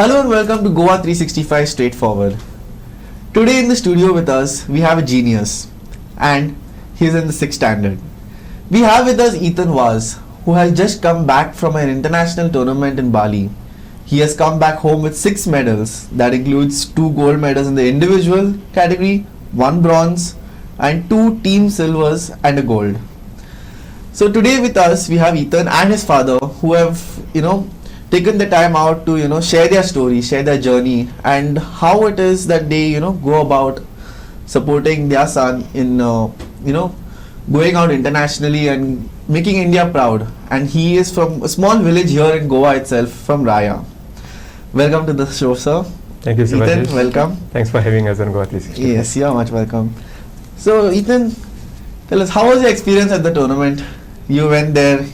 Hello and welcome to Goa 365 Straightforward. Today in the studio with us we have a genius and he's in the 6th standard. We have with us Edwyn Vas, who has just come back from an international tournament in Bali. He has come back home with 6 medals, that includes 2 gold medals in the individual category, 1 bronze and 2 team silvers and a gold. So today with us we have Edwyn and his father, who have taken the time out to share their story, share their journey and how it is that they go about supporting their son in going out internationally and making India proud. And he is from a small village here in Goa itself, from Raya. Welcome to the show, sir. Thank you so much. Edwyn, welcome. Thanks for having us on Goa 360. Yes, you are much welcome. So Edwyn, tell us, how was your experience at the tournament? You went there,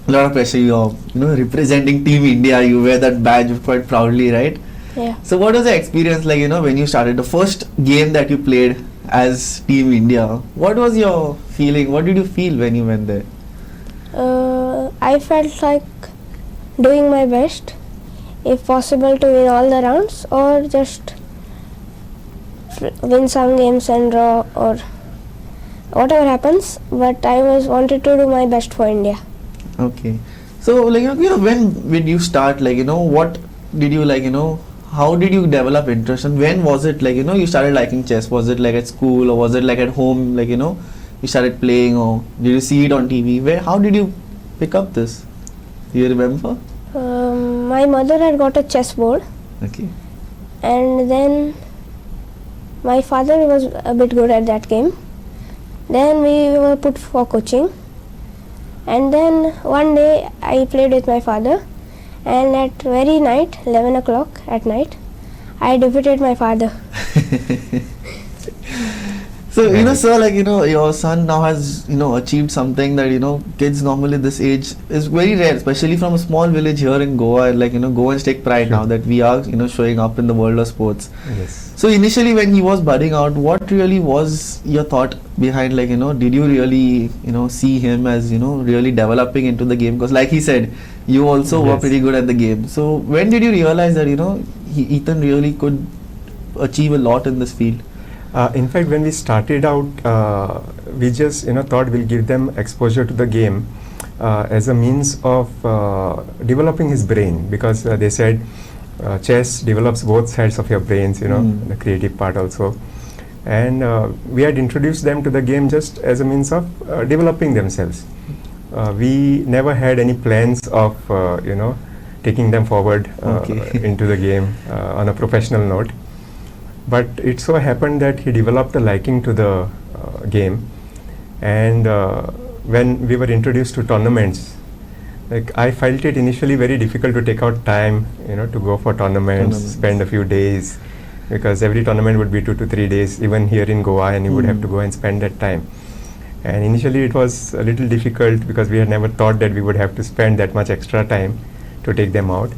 a lot of pressure. You're representing Team India. You wear that badge quite proudly, right? Yeah. So what was the experience like, when you started the first game that you played as Team India? What was your feeling? What did you feel when you went there? I felt like doing my best, if possible, to win all the rounds or just win some games and draw or whatever happens. But I wanted to do my best for India. Okay. So when did you start, what did you how did you develop interest, and when was it you started liking chess? Was it at school or was it at home, you started playing, or did you see it on TV? How did you pick up this? Do you remember? My mother had got a chess board. Okay. And then my father was a bit good at that game. Then we were put for coaching. And then one day I played with my father, and at very night, 11 o'clock at night, I defeated my father. So sir, your son now has achieved something that kids normally this age is very rare, especially from a small village here in Goa. Goans take pride now that we are showing up in the world of sports. Yes. So initially when he was budding out, what really was your thought behind, did you really see him as really developing into the game? Because like he said, you also were pretty good at the game. So when did you realize that Edwyn really could achieve a lot in this field? In fact, when we started out, we just thought we'll give them exposure to the game as a means of developing his brain, because they said chess develops both sides of your brains, the creative part also. And we had introduced them to the game just as a means of developing themselves. We never had any plans of taking them forward into the game on a professional note. But it so happened that he developed a liking to the game, and when we were introduced to tournaments, I felt it initially very difficult to take out time, to go for tournaments, spend a few days, because every tournament would be 2 to 3 days, even here in Goa, and you would have to go and spend that time. And initially it was a little difficult because we had never thought that we would have to spend that much extra time to take them out.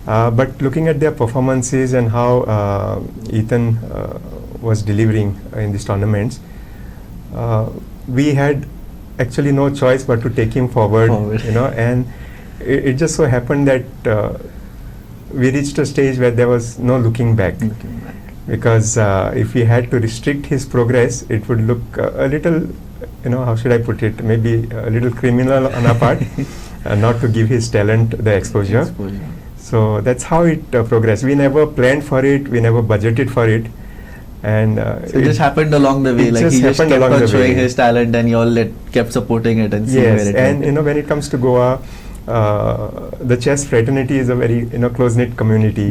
But looking at their performances and how Edwyn was delivering in these tournaments, we had actually no choice but to take him forward. And it just so happened that we reached a stage where there was no looking back. Because if we had to restrict his progress, it would look a little, how should I put it, maybe a little criminal on our part, not to give his talent the exposure. So that's how it progressed. We never planned for it, we never budgeted for it, and so it just happened along the way. He just kept on showing his talent, and you all kept supporting it and seeing where it went. And when it comes to Goa, the chess fraternity is a very close-knit community,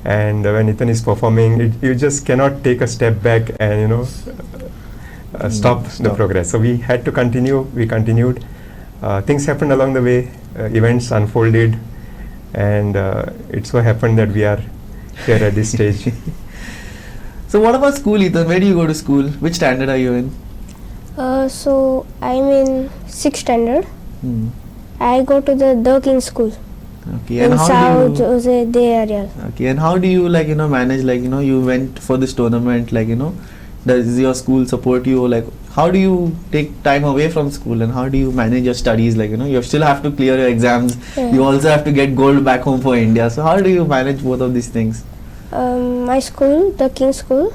and when Edwyn is performing, you just cannot take a step back and stop the progress. So we had to continue. We continued. Things happened along the way. Events unfolded. And it so happened that we are here at this stage. So what about school, Edwyn? Where do you go to school? Which standard are you in? So I'm in 6th standard. I go to the King School. Okay. In South Jose de area. Okay. And how do you manage, you went for this tournament, does your school support you? Like, how do you take time away from school, and how do you manage your studies? Like, you still have to clear your exams. Yeah. You also have to get gold back home for India. So how do you manage both of these things? My school, the King School,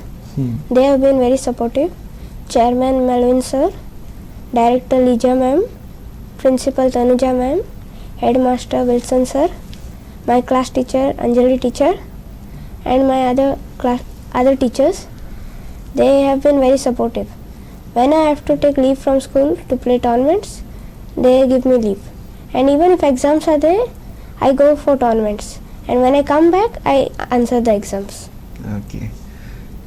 they have been very supportive. Chairman Melvin sir, Director Lija ma'am, Principal Tanuja ma'am, Headmaster Wilson sir, my class teacher Anjali teacher, and my other teachers. They have been very supportive. When I have to take leave from school to play tournaments, they give me leave. And even if exams are there, I go for tournaments. And when I come back, I answer the exams. Okay.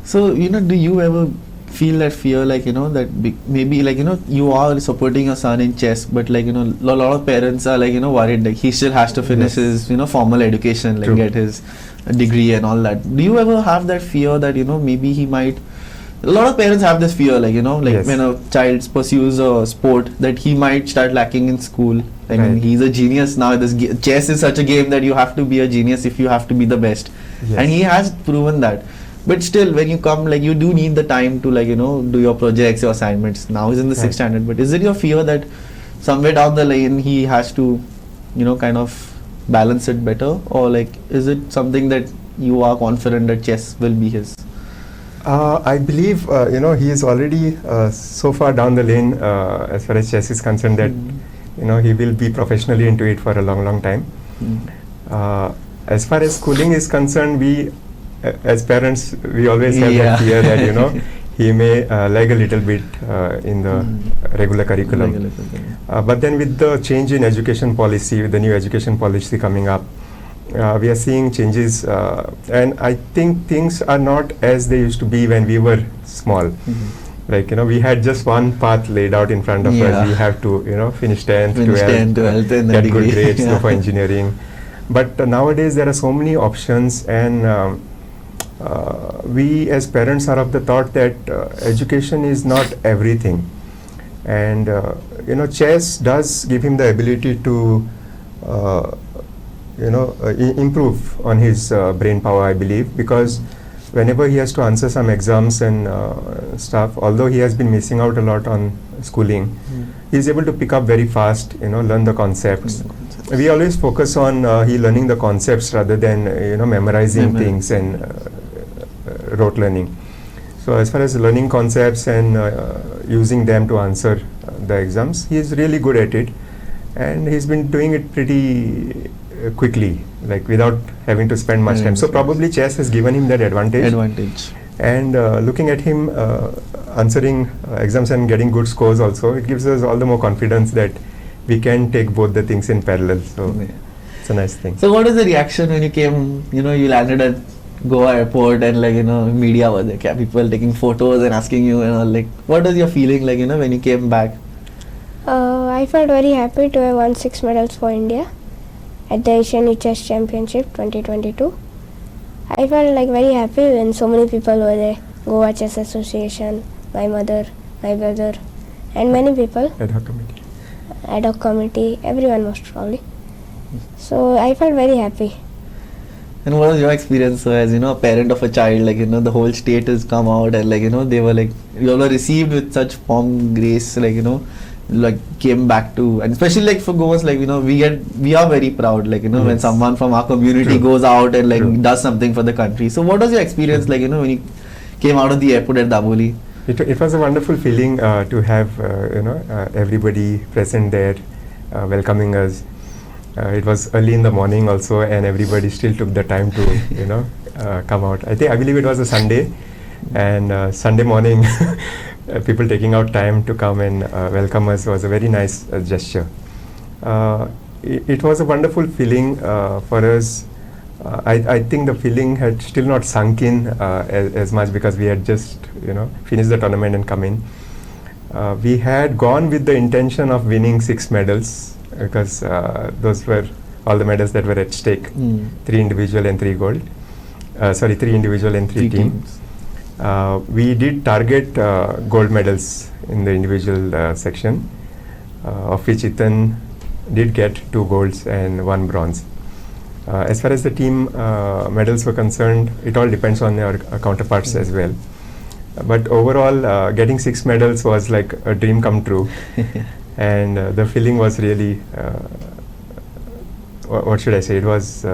So, do you ever feel that fear, like, that maybe, like, you are supporting your son in chess, but, like, a lot of parents are, like, worried, like, he still has to finish his, formal education, like, get his degree and all that. Do you ever have that fear that, maybe he might... A lot of parents have this fear, like, when a child pursues a sport, that he might start lacking in school. I mean, he's a genius now. Chess is such a game that you have to be a genius if you have to be the best. Yes. And he has proven that. But still, when you come, like, you do need the time to, like, do your projects, your assignments. Now he's in the 6th standard. But is it your fear that somewhere down the line he has to, kind of balance it better? Or, like, is it something that you are confident that chess will be his? I believe, he is already so far down the lane as far as chess is concerned that, he will be professionally into it for a long, long time. As far as schooling is concerned, we, as parents, we always have that fear that, he may lag a little bit in the regular curriculum. But then with the change in education policy, with the new education policy coming up, we are seeing changes, and I think things are not as they used to be when we were small. Like, we had just one path laid out in front of us. We have to, finish 10th, 12th, and get good grades, go for engineering. But nowadays there are so many options, and we as parents are of the thought that education is not everything. And, chess does give him the ability to improve on his brain power, I believe, because whenever he has to answer some exams and stuff, although he has been missing out a lot on schooling, he is able to pick up very fast, learn the concepts. We always focus on he learning the concepts rather than, memorizing things and rote learning. So as far as learning concepts and using them to answer the exams, he is really good at it, and he's been doing it pretty quickly, like without having to spend much time. So probably chess has given him that advantage. And looking at him answering exams and getting good scores also, it gives us all the more confidence that we can take both the things in parallel. So it's a nice thing. So what was the reaction when you came, you landed at Goa airport and, like, media were there, people taking photos and asking you, like, what was your feeling, like, when you came back? I felt very happy to have won 6 medals for India at the Asian Chess Championship 2022. I felt like very happy when so many people were there. Goa Chess Association, my mother, my brother, and many people. Ad hoc committee, everyone most probably. So I felt very happy. And what was your experience? So as a parent of a child, like, the whole state has come out and, like, they were like, you all were received with such warm grace, like, like came back to, and especially like for Goa'S, like, we are very proud, like, when someone from our community goes out and, like, does something for the country. So what was your experience like, when you came out of the airport at Daboli? It was a wonderful feeling to have, everybody present there welcoming us. It was early in the morning also, and everybody still took the time to, come out. I believe it was a Sunday, and Sunday morning, people taking out time to come and welcome us was a very nice gesture. It was a wonderful feeling for us. I think the feeling had still not sunk in as much because we had just, finished the tournament and come in. We had gone with the intention of winning 6 medals because those were all the medals that were at stake. 3 individual and 3 gold. 3 individual and 3 teams. We did target gold medals in the individual section, of which Ethan did get 2 golds and 1 bronze. As far as the team medals were concerned, it all depends on your counterparts as well. But overall, getting 6 medals was like a dream come true. And the feeling was really, what should I say, it was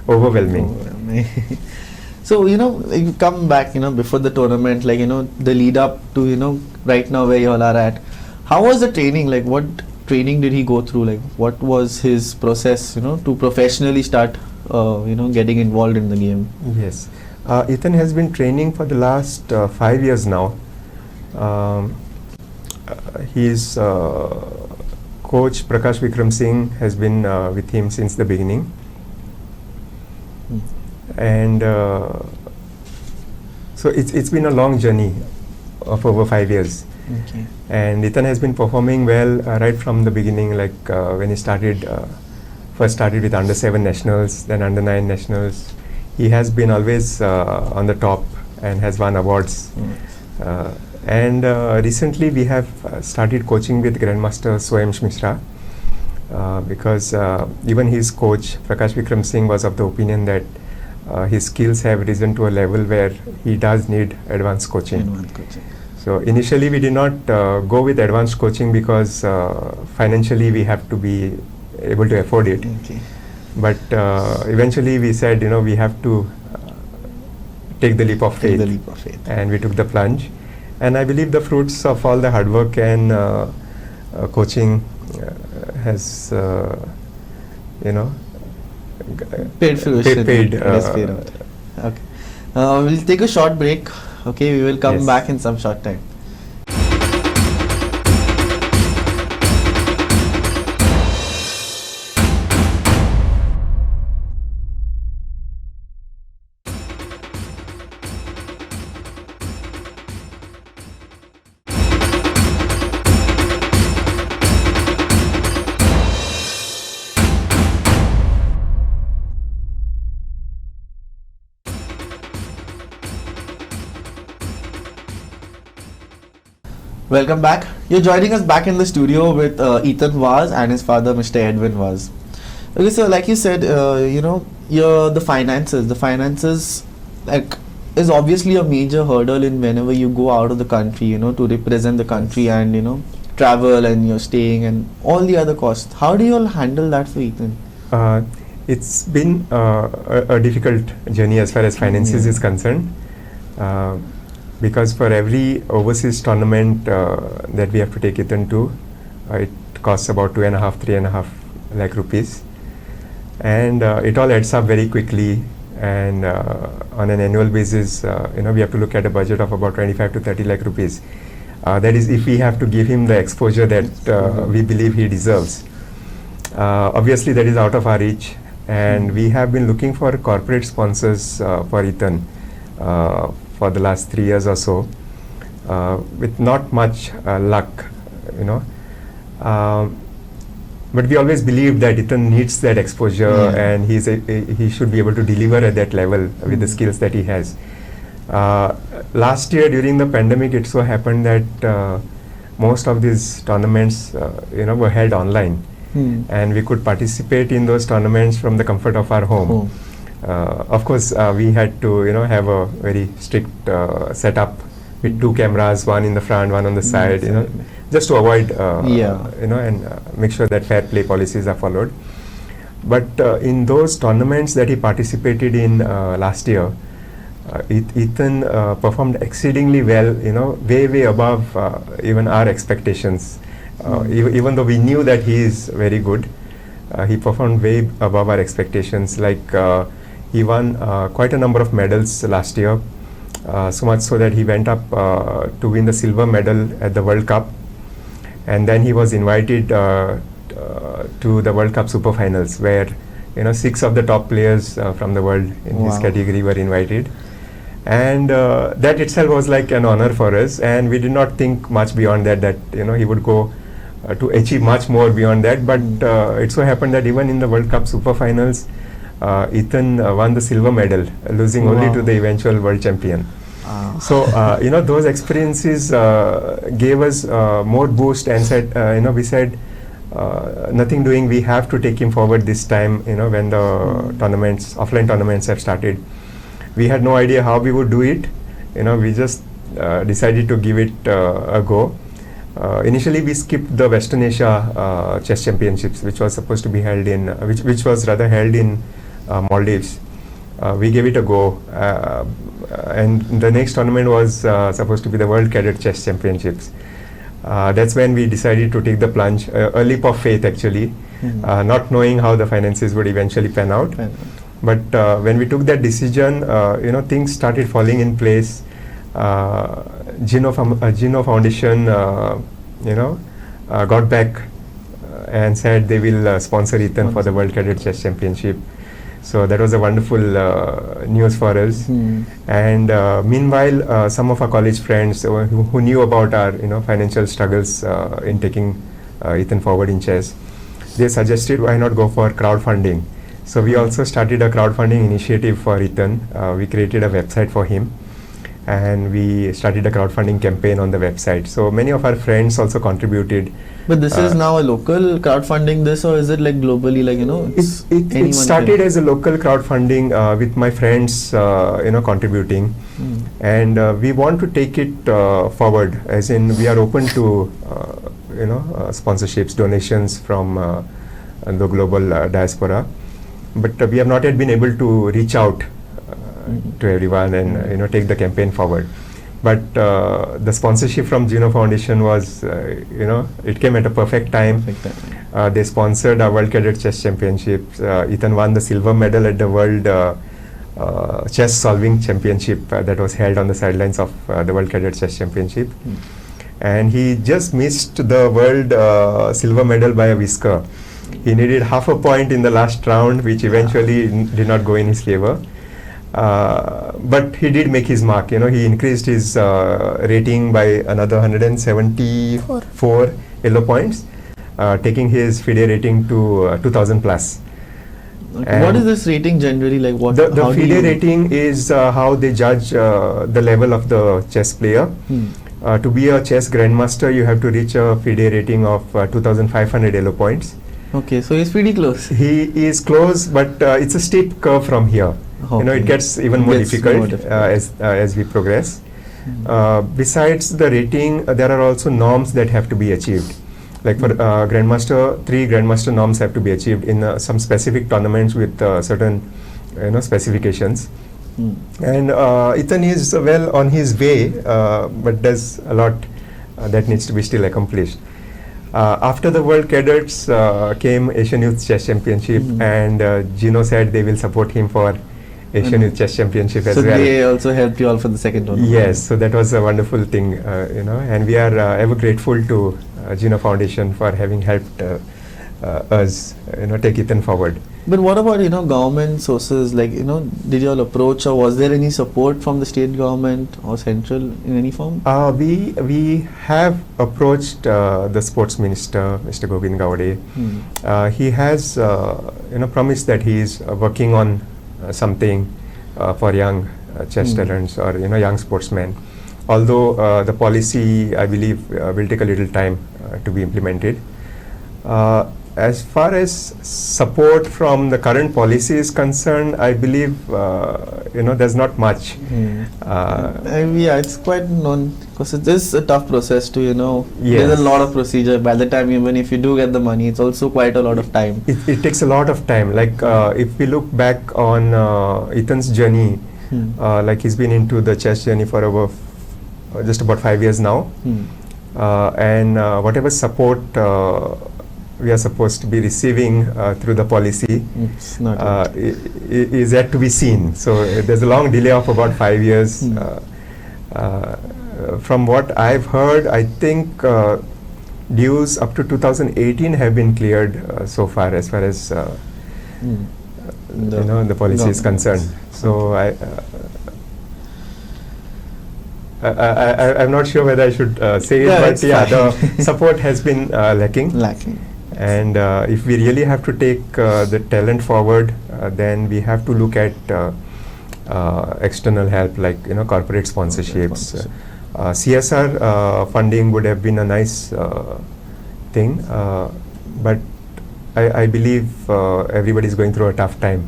overwhelming. So, you come back, before the tournament, like, the lead up to, right now where you all are at. How was the training? Like, what training did he go through? Like, what was his process, to professionally start, getting involved in the game? Yes. Ethan has been training for the last 5 years now. His coach Prakash Vikram Singh has been with him since the beginning. And so it's been a long journey of over 5 years. Okay. And Ethan has been performing well right from the beginning, like when he first started with under 7 nationals, then under 9 nationals. He has been always on the top and has won awards. And recently we have started coaching with grandmaster Swayam Mishra, because even his coach Prakash Vikram Singh was of the opinion that his skills have risen to a level where he does need advanced coaching. So initially we did not go with advanced coaching because financially we have to be able to afford it. Okay. But eventually we said, we have to take the leap of faith. And we took the plunge. And I believe the fruits of all the hard work and coaching has, paid fruition. Paid. Okay. We'll take a short break. Okay, we will come Yes. back in some short time. Welcome back. You're joining us back in the studio with Ethan Vas and his father, Mr. Edwyn Vas. Okay, so like you said, the finances, like, is obviously a major hurdle in whenever you go out of the country, to represent the country and, travel and you're staying and all the other costs. How do you all handle that for Ethan? It's been a difficult journey as far as finances is concerned. Because for every overseas tournament that we have to take Ethan to, it costs about 2.5-3.5 lakh rupees, and it all adds up very quickly. And on an annual basis, we have to look at a budget of about 25 to 30 lakh rupees. That is, if we have to give him the exposure that we believe he deserves. Obviously, that is out of our reach, and we have been looking for corporate sponsors for Ethan for the last 3 years or so, with not much luck, but we always believed that Ethan needs that exposure, and he should be able to deliver at that level with the skills that he has. Last year during the pandemic, it so happened that most of these tournaments, were held online, and we could participate in those tournaments from the comfort of our home. Of course, we had to, have a very strict setup with 2 cameras, one in the front, one on the side, just to avoid, and make sure that fair play policies are followed. But in those tournaments that he participated in last year, Ethan performed exceedingly well, way above even our expectations. Even though we knew that he is very good, he performed way above our expectations. Like, he won quite a number of medals last year, so much so that he went up to win the silver medal at the World Cup, and then he was invited to the World Cup Super Finals, where 6 of the top players from the world in his category were invited, and that itself was like an honor for us, and we did not think much beyond that he would go to achieve much more beyond that. But it so happened that even in the World Cup Super Finals, Ethan won the silver medal, losing only to the eventual world champion. So, those experiences gave us more boost, and said, we said, nothing doing, we have to take him forward this time, when the offline tournaments have started. We had no idea how we would do it. We just decided to give it a go. Initially, we skipped the Western Asia chess championships, which was supposed to be held in, which was rather held in Maldives. We gave it a go, and the next tournament was supposed to be the World Cadet Chess Championships. That's when we decided to take the plunge, a leap of faith actually, not knowing how the finances would eventually pan out. But when we took that decision, things started falling in place. Gino Foundation, got back and said they will sponsor Ethan for the World Cadet Chess Championship. So that was a wonderful news for us. And meanwhile, some of our college friends who knew about our financial struggles in taking Ethan forward in chess, they suggested why not go for crowdfunding. So we also started a crowdfunding initiative for Ethan. We created a website for him, and we started a crowdfunding campaign on the website. So many of our friends also contributed. But this is now a local crowdfunding this, or is it like globally, like, It started as a local crowdfunding with my friends, contributing. And we want to take it forward, as in we are open to, sponsorships, donations from the global diaspora. But we have not yet been able to reach out to everyone and take the campaign forward. But the sponsorship from Gino Foundation was, it came at a perfect time. They sponsored our World Cadet Chess Championships. Ethan won the silver medal at the World Chess Solving Championship that was held on the sidelines of the World Cadet Chess Championship. And he just missed the World silver medal by a whisker. He needed half a point in the last round, which eventually did not go in his favor. But he did make his mark. He increased his rating by another 174 yellow points, taking his FIDE rating to 2000 plus. Okay. What is this rating generally like? What the FIDE rating is how they judge the level of the chess player. To be a chess grandmaster, you have to reach a FIDE rating of 2500 yellow points. Okay, so he's pretty close. He is close, but it's a steep curve from here. Okay. It gets even more difficult as we progress. Besides the rating, there are also norms that have to be achieved. Like for grandmaster, 3 grandmaster norms have to be achieved in some specific tournaments with certain specifications. And Ethan is well on his way, but there's a lot that needs to be still accomplished. After the World Cadets came Asian Youth Chess Championship, and Gino said they will support him for Asian Youth Chess Championship as well. So they also helped you all for the second tournament. Yes, so that was a wonderful thing, and we are ever grateful to Gino Foundation for having helped us, take Ethan forward. But what about, government sources, like, did you all approach, or was there any support from the state government or central in any form? We have approached the sports minister, Mr. Goa'S. He has, promised that he is working on something for young chess talents or, young sportsmen. Although the policy, I believe, will take a little time to be implemented. As far as support from the current policy is concerned, I believe there's not much. Yeah, it's quite known because it is a tough process to Yes. There's a lot of procedure. By the time, even if you do get the money, it's also quite a lot of time. It takes a lot of time. Like if we look back on Ethan's journey, like he's been into the chess journey for just about 5 years now, and whatever support we are supposed to be receiving through the policy It's not is yet to be seen. So there's a long delay of about 5 years. From what I've heard, I think dues up to 2018 have been cleared so far as the policy is concerned. So I'm not sure whether I should say it, but the support has been lacking. And if we really have to take the talent forward, then we have to look at external help, like corporate sponsorships. CSR funding would have been a nice thing, but I believe everybody is going through a tough time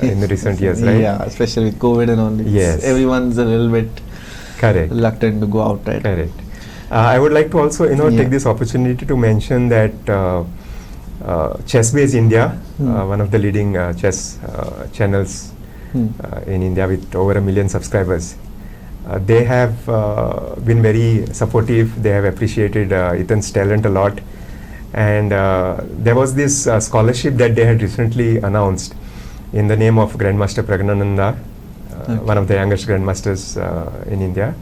in the recent years, right? Yeah, especially with COVID and all. Yes. Everyone's a little bit Correct. reluctant to go outside. Correct. I would like to also, take this opportunity to mention that Chess-Base India, one of the leading chess channels in India with over 1 million subscribers, they have been very supportive. They have appreciated Ethan's talent a lot. And there was this scholarship that they had recently announced in the name of Grandmaster Pragnananda, one of the youngest grandmasters in India.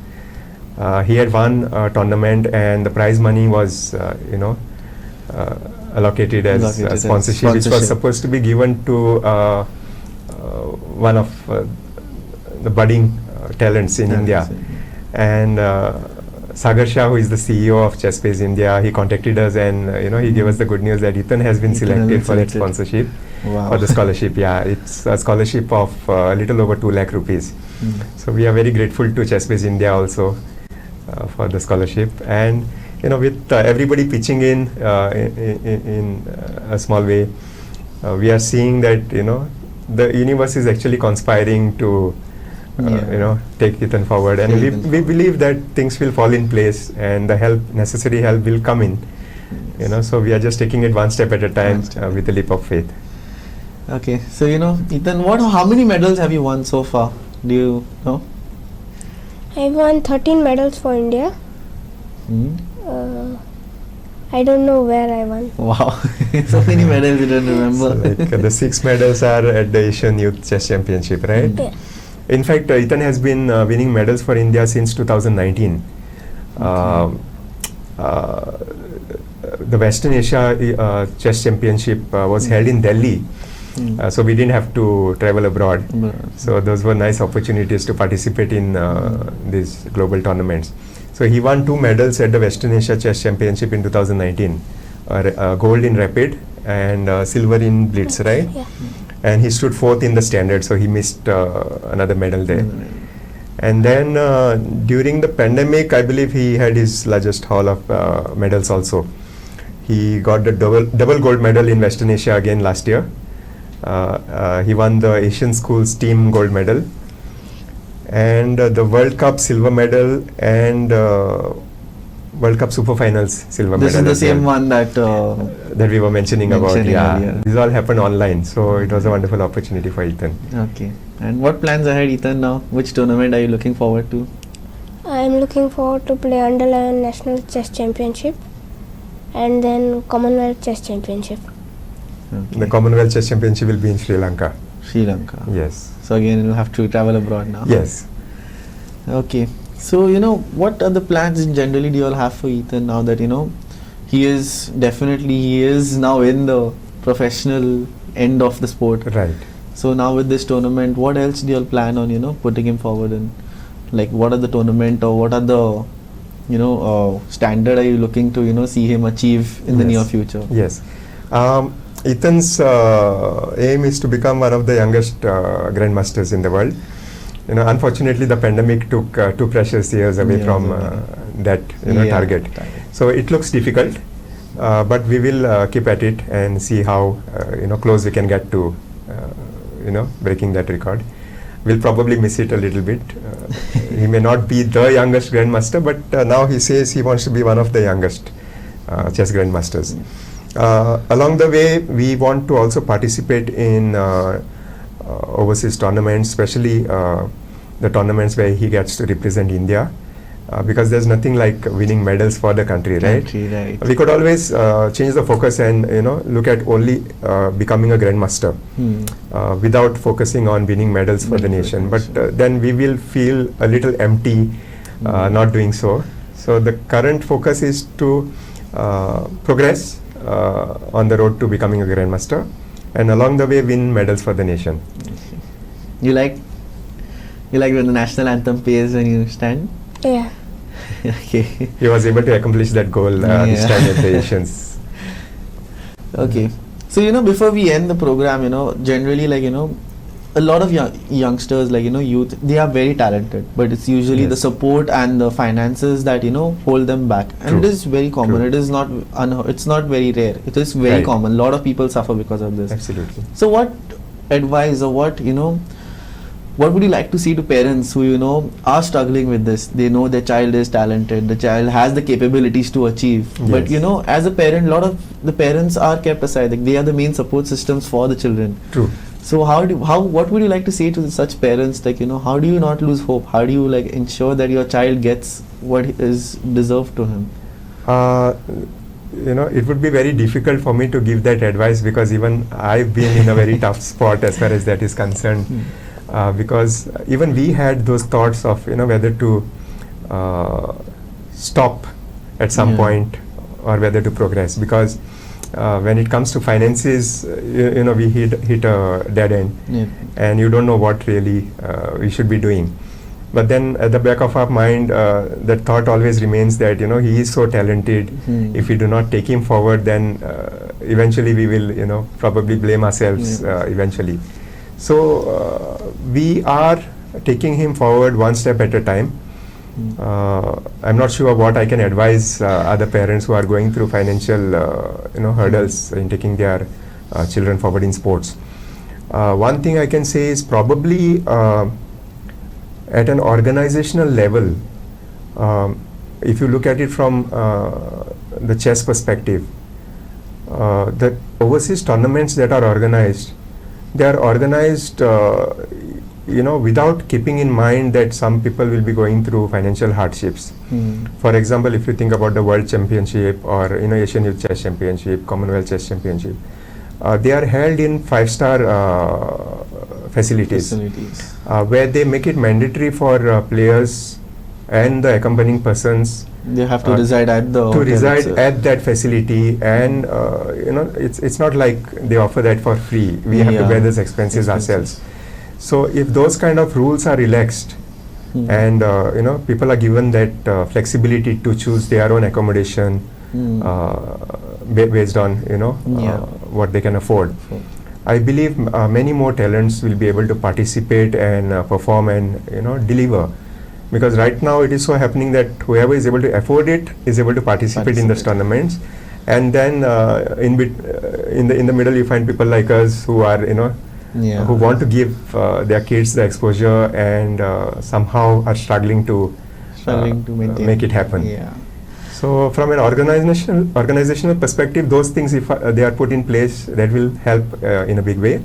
He had won a tournament, and the prize money was, allocated as sponsorship, which was supposed to be given to one of the budding talents in India. And Sagar Shah, who is the CEO of Chess-Base India, he contacted us, and he gave us the good news that Ethan has been selected for that sponsorship. Wow. For the scholarship. Yeah, it's a scholarship of a little over 2 lakh rupees. So we are very grateful to Chess-Base India also for the scholarship. And with everybody pitching in a small way, we are seeing that the universe is actually conspiring to take Ethan forward, and we believe that things will fall in place, and the necessary help will come in. So we are just taking it one step at a time with a leap of faith. Okay, so Ethan, how many medals have you won so far? Do you know? I won 13 medals for India. I don't know where I won. Wow, so many medals you don't remember. So the 6 medals are at the Asian Youth Chess Championship, right? Yeah. In fact, Ethan has been winning medals for India since 2019. The Western Asia Chess Championship was held in Delhi. So we didn't have to travel abroad. So those were nice opportunities to participate in these global tournaments. So he won 2 medals at the Western Asia Chess Championship in 2019. Gold in Rapid and silver in Blitz, right? Yeah. And he stood 4th in the standard, so he missed another medal there. And then during the pandemic, I believe he had his largest haul of medals also. He got the double gold medal in Western Asia again last year. He won the Asian Schools team gold medal, and the World Cup silver medal, and World Cup Super Finals silver medal. This is the same one that we were mentioning about. Earlier. These all happened online, so it was a wonderful opportunity for Ethan. Okay. And what plans ahead, Ethan, now? Which tournament are you looking forward to? I am looking forward to play Under 11 National Chess Championship and then Commonwealth Chess Championship. Okay. The Commonwealth Chess Championship will be in Sri Lanka. Sri Lanka. Yes. So again, you'll have to travel abroad now. Yes. Okay. So, what are the plans generally do you all have for Ethan now that, he is now in the professional end of the sport. Right. So now with this tournament, what else do you all plan on, putting him forward in? Like, what are the tournament or what are the, standard are you looking to, see him achieve in the near future? Yes. Ethan's aim is to become one of the youngest grandmasters in the world. Unfortunately, the pandemic took 2 precious years away from that target. So it looks difficult, but we will keep at it and see how close we can get to breaking that record. We'll probably miss it a little bit. He may not be the youngest grandmaster, but now he says he wants to be one of the youngest chess grandmasters. Along the way, we want to also participate in overseas tournaments, especially the tournaments where he gets to represent India, because there's nothing like winning medals for the country, right? We could always change the focus and look at only becoming a grandmaster without focusing on winning medals for the nation. But then we will feel a little empty not doing so. So the current focus is to progress on the road to becoming a grandmaster, and along the way win medals for the nation. You like when the national anthem plays when you stand? Yeah. Okay. He was able to accomplish that goal this time at the Asians. Okay. So before we end the program, generally a lot of youngsters youth, they are very talented, but it's usually the support and the finances that hold them back, and it is very common. It is not it's not very rare. It is very common. A lot of people suffer because of this. Absolutely. So what advice or what would you like to say to parents who are struggling with this? They know their child is talented, the child has the capabilities to achieve, but Yes. as a parent, a lot of the parents are kept aside. Like, they are the main support systems for the children. True. So what would you like to say to such parents? Like, how do you not lose hope? How do you ensure that your child gets what is deserved to him? It would be very difficult for me to give that advice, because even I've been in a very tough spot as far as that is concerned. Because even we had those thoughts of whether to stop at some point or whether to progress, because when it comes to finances, we hit a dead end, and you don't know what really we should be doing. But then at the back of our mind, that thought always remains that he is so talented. If we do not take him forward, then eventually we will probably blame ourselves eventually. So we are taking him forward one step at a time. I'm not sure what I can advise other parents who are going through financial hurdles in taking their children forward in sports. One thing I can say is probably at an organizational level, if you look at it from the chess perspective, the overseas tournaments that are organized, they are organized without keeping in mind that some people will be going through financial hardships. For example, if you think about the World Championship or Asian Youth Chess Championship, Commonwealth Chess Championship, they are held in 5-star facilities. Where they make it mandatory for players and the accompanying persons. They have to reside at the to reside at that facility, and it's not like they offer that for free. We have to bear those expenses ourselves. So if those kind of rules are relaxed, and people are given that flexibility to choose their own accommodation based on what they can afford, I believe many more talents will be able to participate and perform and deliver. Because right now it is so happening that whoever is able to afford it is able to participate in those tournaments, and then in the middle you find people like us who are who want to give their kids the exposure and somehow are struggling to maintain, make it happen. So from an organizational perspective, those things, if they are put in place, that will help in a big way.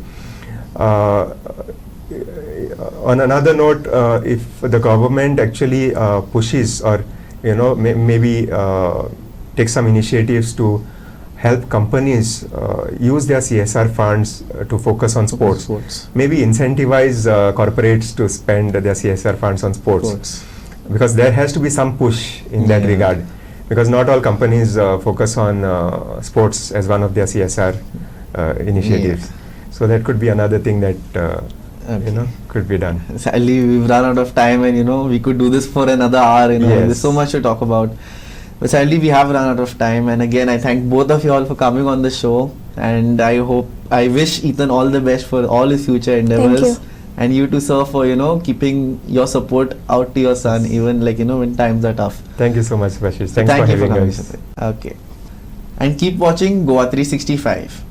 On another note, if the government actually pushes or maybe take some initiatives to help companies use their CSR funds to focus on sports. Maybe incentivize corporates to spend their CSR funds on sports. Because there has to be some push in that regard. Because not all companies focus on sports as one of their CSR initiatives. So that could be another thing that could be done. Sadly, we've run out of time, and we could do this for another hour. There's so much to talk about. But sadly, we have run out of time. And again, I thank both of you all for coming on the show. And I wish Ethan all the best for all his future endeavors. Thank you. And you too, sir, for keeping your support out to your son, even when times are tough. Thank you so much, Bashish. Thanks for having us. Okay. And keep watching Goa 365.